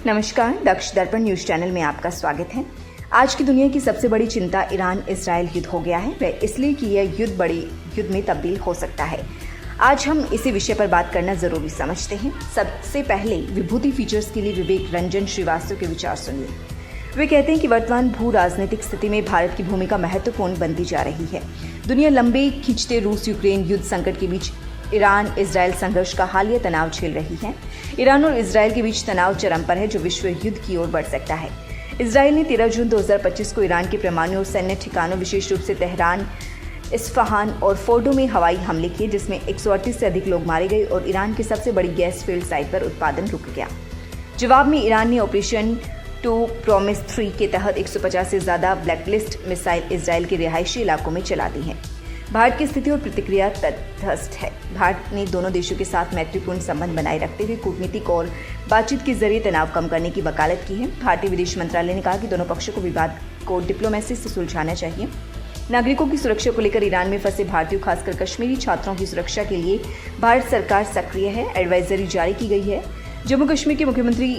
नमस्कार, दक्ष दर्पण news channel में आपका स्वागत है। आज की दुनिया की सबसे बड़ी चिंता ईरान इजराइल युद्ध हो गया है। वह इसलिए कि यह युद्ध बड़ी युद्ध में तब्दील हो सकता है। आज हम इसी विषय पर बात करना जरूरी समझते हैं। सबसे पहले विभूति फीचर्स के लिए विवेक रंजन श्रीवास्तव के विचार सुनिए। वे कहते हैं कि वर्तमान भू राजनीतिक स्थिति में भारत की भूमिका महत्वपूर्ण बनती जा रही है। दुनिया लंबे खींचते रूस यूक्रेन युद्ध संकट के बीच ईरान इजराइल संघर्ष का हालिया तनाव झेल रही है। ईरान और इजराइल के बीच तनाव चरम पर है, जो विश्व युद्ध की ओर बढ़ सकता है। इजराइल ने 13 जून 2025 को ईरान के परमाणु और सैन्य ठिकानों, विशेष रूप से तेहरान, इस्फहान और फोर्डो में हवाई हमले किए, जिसमें 138 से अधिक लोग मारे गए और ईरान की सबसे बड़ी गैस फील्ड साइट पर उत्पादन रुक गया। जवाब में ईरान ने ऑपरेशन टू प्रॉमिस 3 के तहत 150 से ज्यादा ब्लैकलिस्ट मिसाइल इजराइल के रिहायशी इलाकों में चला दी हैं। भारत की स्थिति और प्रतिक्रिया तटस्थ है। भारत ने दोनों देशों के साथ मैत्रीपूर्ण संबंध बनाए रखते हुए कूटनीतिक और बातचीत के जरिए तनाव कम करने की वकालत की है। भारतीय विदेश मंत्रालय ने कहा कि दोनों पक्षों को विवाद को डिप्लोमेसी से सुलझाना चाहिए। नागरिकों की सुरक्षा को लेकर ईरान में फंसे भारतीयों, खासकर कश्मीरी छात्रों की सुरक्षा के लिए भारत सरकार सक्रिय है। एडवाइजरी जारी की गई है। जम्मू कश्मीर के मुख्यमंत्री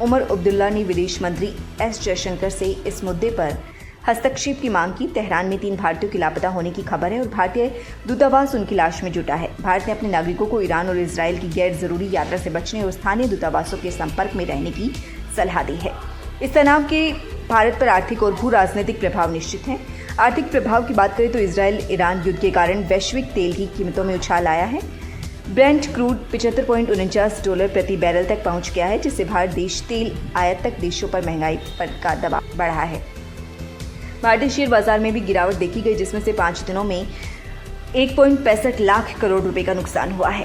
उमर अब्दुल्ला ने विदेश मंत्री एस जयशंकर से इस मुद्दे पर हस्तक्षेप की मांग की। तेहरान में 3 भारतीयों के लापता होने की खबर है और भारतीय दूतावास उनकी लाश में जुटा है। भारत ने अपने नागरिकों को ईरान और इजराइल की गैर जरूरी यात्रा से बचने और स्थानीय दूतावासों के संपर्क में रहने की सलाह दी है। इस तनाव के भारत पर आर्थिक और भू राजनीतिक प्रभाव निश्चित हैं। आर्थिक प्रभाव की बात करें तो इजराइल ईरान युद्ध के कारण वैश्विक तेल की कीमतों में उछाल आया है। ब्रेंट क्रूड $75.49 प्रति बैरल तक पहुंच गया है, जिससे भारत देश तेल आयातक देशों पर महंगाई पर का दबाव बढ़ा है। भारतीय शेयर बाजार में भी गिरावट देखी गई, जिसमें से 5 दिनों में 1.65 लाख करोड़ रुपए का नुकसान हुआ है।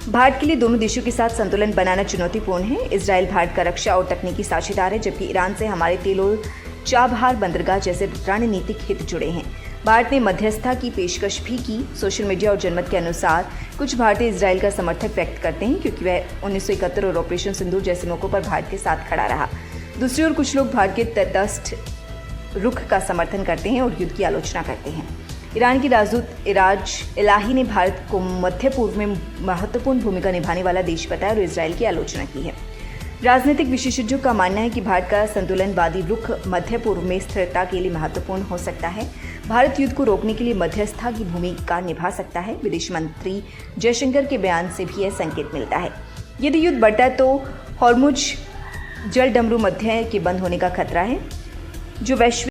भारत के लिए दोनों देशों के साथ संतुलन बनाना चुनौतीपूर्ण है। इजराइल भारत का रक्षा और तकनीकी साझेदार है, जबकि ईरान से हमारे तेल और चाबहार बंदरगाह जैसे रणनीतिक हित जुड़े हैं। भारत ने मध्यस्थता की पेशकश भी की। सोशल मीडिया और जनमत के अनुसार कुछ भारतीय इजराइल का समर्थक व्यक्त करते हैं, क्योंकि वह 1971 और ऑपरेशन सिंदूर जैसे मौकों पर भारत के साथ खड़ा रहा। दूसरी ओर कुछ लोग भारत के तटस्थ रुख का समर्थन करते हैं और युद्ध की आलोचना करते हैं। ईरान की राजदूत इराज इलाही ने भारत को मध्य पूर्व में महत्वपूर्ण भूमिका निभाने वाला देश बताया और इजराइल की आलोचना की है। राजनीतिक विशेषज्ञों का मानना है कि भारत का संतुलनवादी रुख मध्य पूर्व में स्थिरता के लिए महत्वपूर्ण हो सकता है। भारत युद्ध को रोकने के लिए मध्यस्थता की भूमिका निभा सकता है। विदेश मंत्री जयशंकर के बयान से भी यह संकेत मिलता है। यदि युद्ध बढ़ता है तो हॉर्मुज जल डमरू मध्य के बंद होने का खतरा है, जो वैश्विक